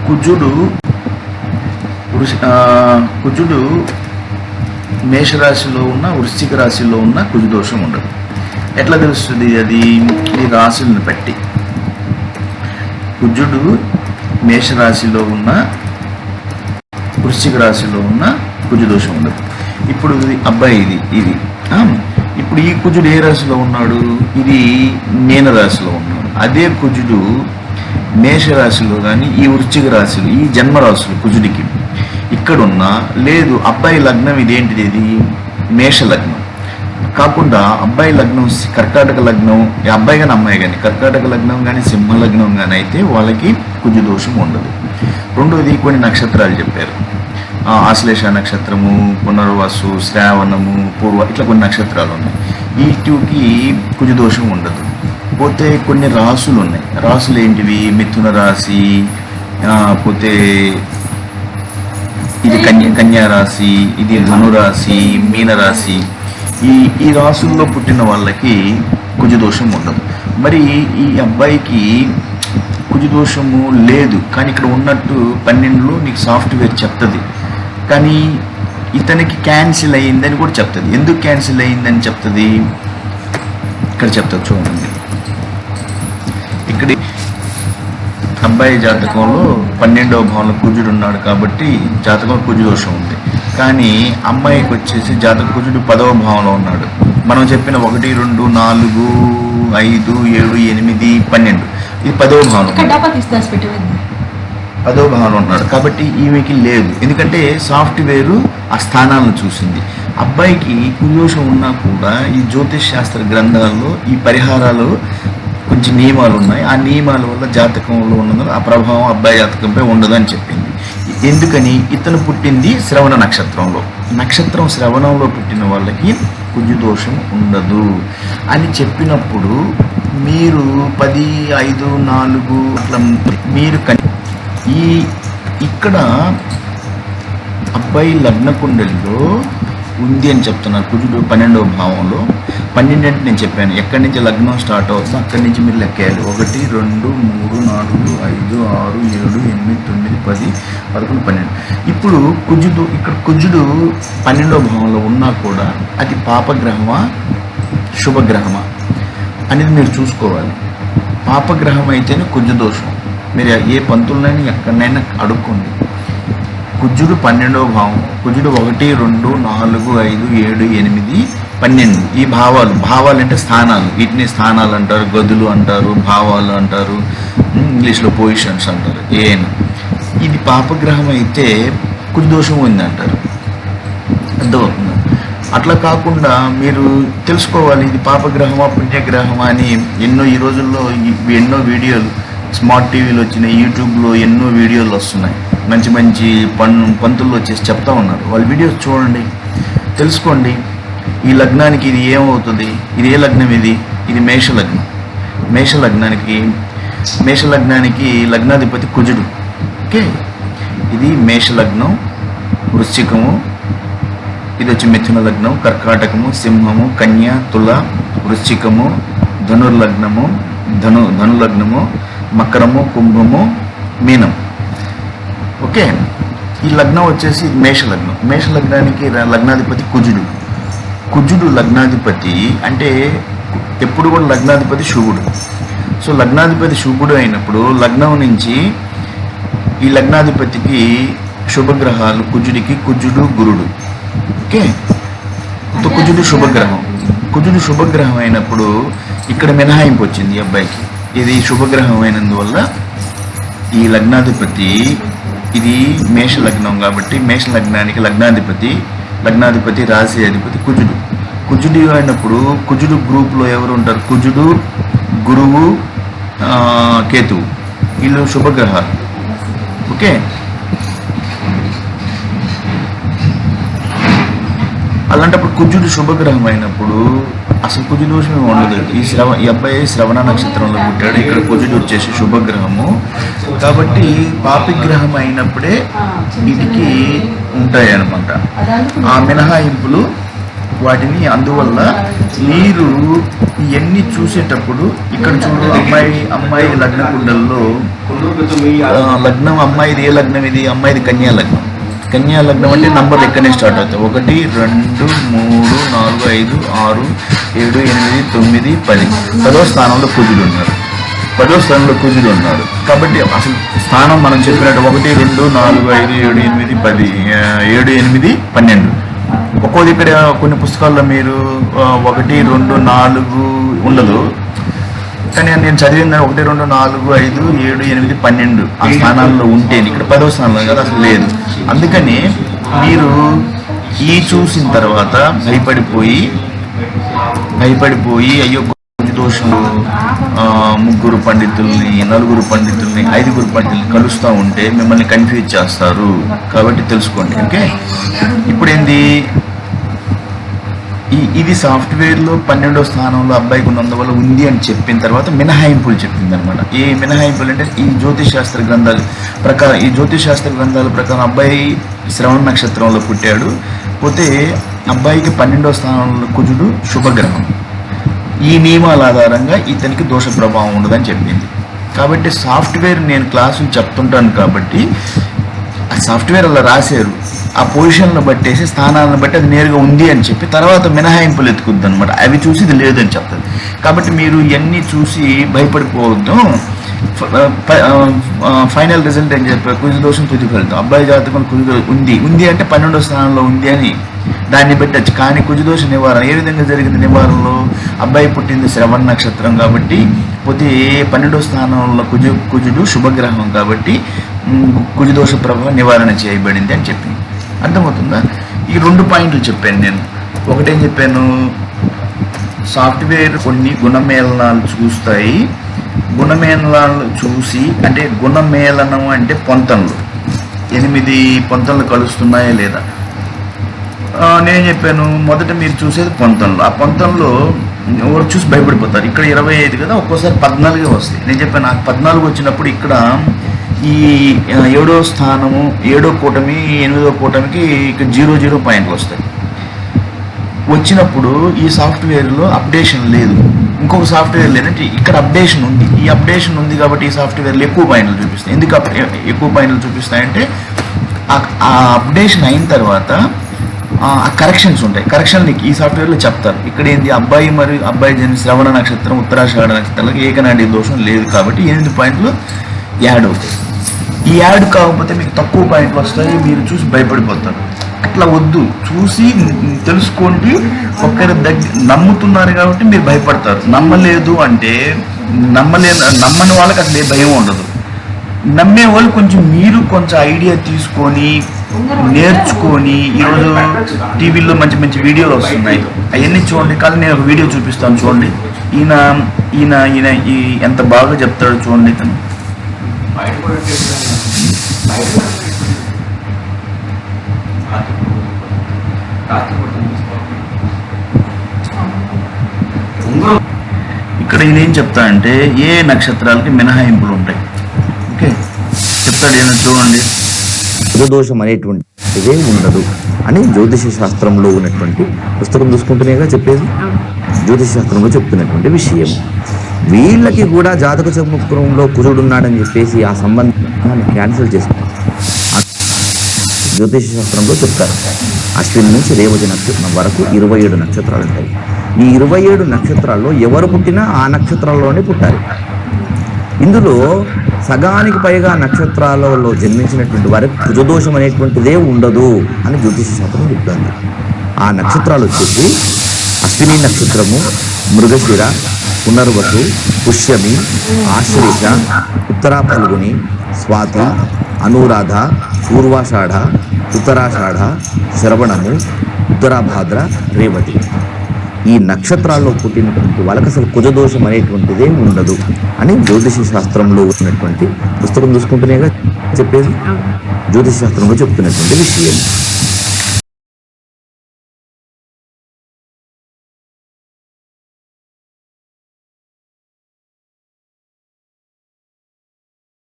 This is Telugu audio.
కుజుడు కుజుడు మేషరాశిలో ఉన్న వృశ్చిక రాశిలో ఉన్న కుజు దోషం ఉండదు. ఎట్లా తెలుస్తుంది? అది ఈ రాశులను బట్టి. కుజుడు మేషరాశిలో ఉన్న వృశ్చిక రాశిలో ఉన్న కుజు దోషం ఉండదు. ఇప్పుడు అబ్బాయి ఇది ఇప్పుడు ఈ కుజుడు ఏ రాశిలో ఉన్నాడు? ఇది మీన రాశిలో ఉన్నాడు. అదే కుజుడు మేషరాశిలో కానీ ఈ వృశ్చిక రాశిలో ఈ జన్మరాశులు కుజుడికి ఇక్కడున్నా లేదు. అబ్బాయి లగ్నం ఇదేంటిది? ఇది మేష లగ్నం కాకుండా అబ్బాయి లగ్నం కర్కాటక లగ్నం, అబ్బాయి కానీ అమ్మాయి కానీ కర్కాటక లగ్నం కానీ సింహ లగ్నం కానీ అయితే వాళ్ళకి కుజు దోషం ఉండదు. రెండోది కొన్ని నక్షత్రాలు చెప్పారు. ఆశ్లేష నక్షత్రము, పునర్వసు, శ్రావణము, పూర్వ, ఇట్లా కొన్ని నక్షత్రాలు ఉన్నాయి. వీటికి కుజు దోషం ఉండదు. పోతే కొన్ని రాసులు ఉన్నాయి. రాసులు ఏంటివి? మిథున రాశి, పోతే ఇది కన్యా రాశి, ఇది ధనురాశి, మీనరాశి. ఈ రాసుల్లో పుట్టిన వాళ్ళకి కుజదోషం ఉండదు. మరి ఈ అబ్బాయికి కుజదోషము లేదు, కానీ ఇక్కడ ఉన్నట్టు 12లో నీకు సాఫ్ట్వేర్ చెప్తుంది, కానీ ఇతనికి క్యాన్సిల్ అయ్యిందని కూడా చెప్తుంది. ఎందుకు క్యాన్సిల్ అయ్యిందని చెప్తుంది? ఇక్కడ చెప్తుంది చూడండి. ఇక్కడ అబ్బాయి జాతకంలో 12వ భావంలో కుజుడు ఉన్నాడు కాబట్టి జాతకం కుజు దోషం ఉంది. కానీ అమ్మాయికి వచ్చేసి జాతక కుజుడు 10వ భావంలో ఉన్నాడు. మనం చెప్పిన 1, 2, 4, 5, 7, 8, 12 ఇది 10వ భావంలో 10వ భావంలో ఉన్నాడు కాబట్టి ఈమెకి లేదు. ఎందుకంటే సాఫ్ట్వేరు ఆ స్థానాలను చూసింది. అబ్బాయికి కుజదోషం ఉన్నా కూడా ఈ జ్యోతిష్ శాస్త్ర గ్రంథాల్లో ఈ పరిహారాలు కొంచెం నియమాలు ఉన్నాయి. ఆ నియమాల వల్ల జాతకంలో ఉన్నందున ఆ ప్రభావం అబ్బాయి జాతకంపై ఉండదని చెప్పింది. ఎందుకని? ఇతను పుట్టింది శ్రవణ నక్షత్రంలో. నక్షత్రం శ్రవణంలో పుట్టిన వాళ్ళకి కుజు దోషం ఉండదు అని చెప్పినప్పుడు మీరు 10, 5, 4 అట్లా మీరు ఇక్కడ అబ్బాయి లగ్న కుండలిలో ఉంది అని చెప్తున్నారు. కుజుడు 12వ భావంలో. 12 అంటే నేను చెప్పాను ఎక్కడి నుంచి లగ్నం స్టార్ట్ అవుతుందో అక్కడి నుంచి మీరు లెక్కేయాలి. 1, 2, 3, 4, 5, 6, 7, 8, 9, 10, 11, 12. ఇప్పుడు ఇక్కడ కుజుడు 12వ భావంలో ఉన్నా కూడా అది పాపగ్రహమా శుభగ్రహమా అనేది మీరు చూసుకోవాలి. పాపగ్రహం అయితేనే కుజు దోషం. మీరు ఏ పంతులనైనా ఎక్కడైనా అడుక్కోండి. కుజుడు 12వ భావం, కుజుడు 1, 2, 4, 5, 7, 8, 12 ఈ భావాలు అంటే స్థానాలు. వీటిని స్థానాలు అంటారు, గదులు అంటారు, భావాలు అంటారు, ఇంగ్లీష్లో పొజిషన్స్ అంటారు. ఏనా ఇది పాపగ్రహం అయితే కుజదోషం ఉంది అంటారు. అర్థమవుతుంది? అట్లా కాకుండా మీరు తెలుసుకోవాలి ఇది పాపగ్రహమా పుణ్యగ్రహమా అని. ఈ రోజుల్లో ఎన్నో వీడియోలు స్మార్ట్ టీవీలో వచ్చినాయి, యూట్యూబ్లో ఎన్నో వీడియోలు వస్తున్నాయి. మంచి మంచి పంతుల్లో వచ్చేసి చెప్తా ఉన్నారు. వాళ్ళ వీడియోస్ చూడండి, తెలుసుకోండి. ఈ లగ్నానికి ఇది ఏమవుతుంది? ఇది ఏ లగ్నం? ఇది మేషలగ్నం. మేషలగ్నానికి లగ్నాధిపతి కుజుడు. ఓకే, ఇది మేషలగ్నం, వృశ్చికము, ఇది వచ్చి మిథున లగ్నం, కర్కాటకము, సింహము, కన్య, తుల, వృశ్చికము, ధనుర్లగ్నము, ధనులగ్నము, మకరము, కుంభము, మీనం. ఓకే, ఈ లగ్నం వచ్చేసి మేషలగ్నం. మేషలగ్నానికి లగ్నాధిపతి కుజుడు లగ్నాధిపతి అంటే ఎప్పుడు కూడా లగ్నాధిపతి శుభుడు. సో లగ్నాధిపతి శుభుడు అయినప్పుడు లగ్నం నుంచి ఈ లగ్నాధిపతికి శుభగ్రహాలు కుజుడు గురుడు. ఓకే, కుజుడు శుభగ్రహం అయినప్పుడు ఇక్కడ మినహాయింపు వచ్చింది ఈ అబ్బాయికి. ఇది శుభగ్రహం అయినందువల్ల ఈ లగ్నాధిపతి ఇది మేష లగ్నం కాబట్టి మేష లగ్నానికి లగ్నాధిపతి రాశి అధిపతి కుజుడు అయినప్పుడు కుజుడు గ్రూప్లో ఎవరు ఉంటారు? కుజుడు, గురువు, కేతువు, వీళ్ళు శుభగ్రహాలు. ఓకే, అలాంటప్పుడు కుజుడు శుభగ్రహం అయినప్పుడు అసలు కుజు దోషమే ఉండదు. ఈ అబ్బాయి శ్రవణ నక్షత్రంలో పుట్టాడు. ఇక్కడ కుజుడు వచ్చేసి శుభగ్రహము కాబట్టి పాపిగ్రహం అయినప్పుడే వీటికి ఉంటాయి అన్నమాట. ఆ మినహాయింపులు వాటిని. అందువల్ల మీరు ఇవన్నీ చూసేటప్పుడు ఇక్కడ చూడు, అమ్మాయి లగ్న కుండల్లో లగ్నం అమ్మాయిది ఏ లగ్నం ఇది? అమ్మాయిది కన్యా లగ్నం. కన్యా లగ్నం అంటే నంబర్లు ఎక్కడనే స్టార్ట్ అవుతాయి. 1 2 3 4 5 6 7 8 9 10. 10వ స్థానంలో కుజుడు ఉన్నారు. 10వ స్థానంలో కుజుడు ఉన్నాడు కాబట్టి అసలు స్థానం మనం చెప్పినట్టు 1 2 4 5 7 8 10 7 8 12. ఒక్కోది ఇక్కడ కొన్ని పుస్తకాల్లో మీరు 1 2 4 ఉండదు, కానీ నేను చదివిందని 1 2 4 5 7 8 12 ఆ స్థానాల్లో ఉంటేనే. ఇక్కడ 10వ స్థానంలో కదా అసలు లేదు. అందుకని మీరు ఈ చూసిన తర్వాత భయపడిపోయి అయ్యో దోషులు 3 పండితుల్ని 4 పండితుల్ని 5 పండితుల్ని కలుస్తూ ఉంటే మిమ్మల్ని కన్ఫ్యూజ్ చేస్తారు. కాబట్టి తెలుసుకోండి. ఓకే, ఇప్పుడు ఏంది, ఇది సాఫ్ట్వేర్లో 12వ స్థానంలో అబ్బాయికి ఉన్నందువల్ల ఉంది అని చెప్పిన తర్వాత మినహాయింపులు చెప్పింది అనమాట. ఏ మినహాయింపులు అంటే ఈ జ్యోతిష్ శాస్త్ర గ్రంథాల ప్రకారం అబ్బాయి శ్రవణ నక్షత్రంలో పుట్టాడు. పోతే అబ్బాయికి 12వ స్థానంలో కుజుడు శుభగ్రహం. ఈ నియమాల ఆధారంగా ఇతనికి దోష ప్రభావం ఉండదని చెప్పింది. కాబట్టి సాఫ్ట్వేర్ నేను క్లాసులు చెప్తుంటాను కాబట్టి ఆ సాఫ్ట్వేర్ అలా రాశారు, ఆ పొజిషన్ను బట్టేసి స్థానాలను బట్టి అది నేరుగా ఉంది అని చెప్పి తర్వాత మినహాయింపులు ఎత్తుకుద్ది అనమాట. అవి చూసి ఇది లేదని చెప్తుంది. కాబట్టి మీరు ఇవన్నీ చూసి భయపడిపోవద్దు. ఫైనల్ రిజల్ట్ ఏం చెప్పారు? కుజ దోషం తుది ఫలితం. అబ్బాయి జాతకం కుజ ఉంది అంటే 12వ స్థానంలో ఉంది అని దాన్ని పెట్టచ్చు. కానీ కుజదోష నివారణ ఏ విధంగా జరిగింది? నివారణలో అబ్బాయి పుట్టింది శ్రవణ నక్షత్రం కాబట్టి, పోతే 12వ స్థానంలో కుజుడు శుభగ్రహం కాబట్టి కుజదోష ప్రభావం నివారణ చేయబడింది అని చెప్పింది. అర్థమవుతుందా? ఈ 2 పాయింట్లు చెప్పాను నేను. ఒకటేం చెప్పాను, సాఫ్ట్వేర్ కొన్ని గుణమేళనాలు చూస్తాయి. గుణమేళనాలు చూసి, అంటే గుణమేళనం అంటే పొంతనలు 8 పొంతనలు కలుస్తున్నాయా లేదా. నేను చెప్పాను మొదట మీరు చూసేది పొంతనలు. ఆ పొంతనలో ఎవరు చూసి భయపడిపోతారు. ఇక్కడ 25 కదా, ఒక్కోసారి 14 వస్తాయి. నేను చెప్పాను 14 వచ్చినప్పుడు ఇక్కడ ఈ 7వ స్థానము 7వ కూటమి 8వ కూటమికి ఇక్కడ 0 పాయింట్లు వస్తాయి. వచ్చినప్పుడు ఈ సాఫ్ట్వేర్లో అప్డేషన్ లేదు. ఇంకొక సాఫ్ట్వేర్ లేదంటే ఇక్కడ అప్డేషన్ ఉంది. ఈ అప్డేషన్ ఉంది కాబట్టి ఈ సాఫ్ట్వేర్లు ఎక్కువ పాయింట్లు చూపిస్తాయి. ఎందుకు ఎక్కువ పాయింట్లు చూపిస్తాయంటే ఆ అప్డేషన్ అయిన తర్వాత కరెక్షన్స్ ఉంటాయి. కరెక్షన్ ఈ సాఫ్ట్వేర్లో చెప్తారు. ఇక్కడ ఏంటి, అబ్బాయి జన్మ శ్రవణ నక్షత్రం ఉత్తరాషాఢ నక్షత్రాలకు ఏకనాడి దోషం లేదు కాబట్టి 8 పాయింట్లు యాడ్ అవుతాయి. ఈ యాడ్ కాకపోతే మీకు తక్కువ పాయింట్లు వస్తాయి, మీరు చూసి భయపడిపోతారు. అట్లా వద్దు, చూసి తెలుసుకోండి. ఒకరి దగ్గర నమ్ముతున్నారు కాబట్టి మీరు భయపడతారు. నమ్మలేదు అంటే నమ్మని వాళ్ళకి అసలు ఏ భయం ఉండదు. నమ్మే వాళ్ళు మీరు కొంచెం ఐడియా తీసుకొని నేర్చుకొని, ఈరోజు టీవీలో మంచి మంచి వీడియోలు వస్తున్నాయి, అవన్నీ చూడండి. కానీ నేను ఒక వీడియో చూపిస్తాను చూడండి. ఈయన ఎంత బాగా చెప్తాడో చూడండి. ఇతను ఇక్కడ ఈయన ఏం చెప్తా అంటే ఏ నక్షత్రాలకి మినహాయింపులు ఉంటాయి. ఓకే, చెప్తాడు. ఏమైనా చూడండి. దోషం అనేటువంటిదే ఉండదు అని జ్యోతిష శాస్త్రంలో ఉన్నటువంటి పుస్తకం చూసుకుంటేనేగా చెప్పేది. జ్యోతిష శాస్త్రంలో చెప్తున్నటువంటి విషయం. వీళ్ళకి కూడా జాతక చక్రంలో కుజుడు ఉన్నాడని చెప్పేసి ఆ సంబంధాన్ని క్యాన్సిల్ చేసుకుంటారు. జ్యోతిష శాస్త్రంలో చెప్తారు అశ్విని నుంచి రేవతి నక్షత్రం వరకు 27 నక్షత్రాలు ఉంటాయి. ఈ 27 నక్షత్రాల్లో ఎవరు పుట్టినా ఆ నక్షత్రాల్లోనే పుట్టారు. ఇందులో సగానికి పైగా నక్షత్రాలలో జన్మించినటువంటి వారికి కుజదోషం అనేటువంటిదే ఉండదు అని జ్యోతిష శాస్త్రం చెప్తుంది. ఆ నక్షత్రాలు వచ్చేసి అశ్విని నక్షత్రము, మృగశిర, పునర్వసు, పుష్యమి, ఆశ్లేష, ఉత్తరా ఫల్గుని, స్వాతి, అనురాధ, పూర్వాషాఢ, ఉత్తరాషాఢ, శ్రవణము, ఉత్తరాభాద్ర, రేవతి. ఈ నక్షత్రాల్లో పుట్టినటువంటి వాళ్ళకి అసలు కుజదోషం అనేటువంటిదే ఉండదు అని జ్యోతిష శాస్త్రంలో ఉన్నటువంటి పుస్తకం చూసుకుంటేనేగా చెప్పేది. జ్యోతిష శాస్త్రంలో చెప్తున్నటువంటి విషయం.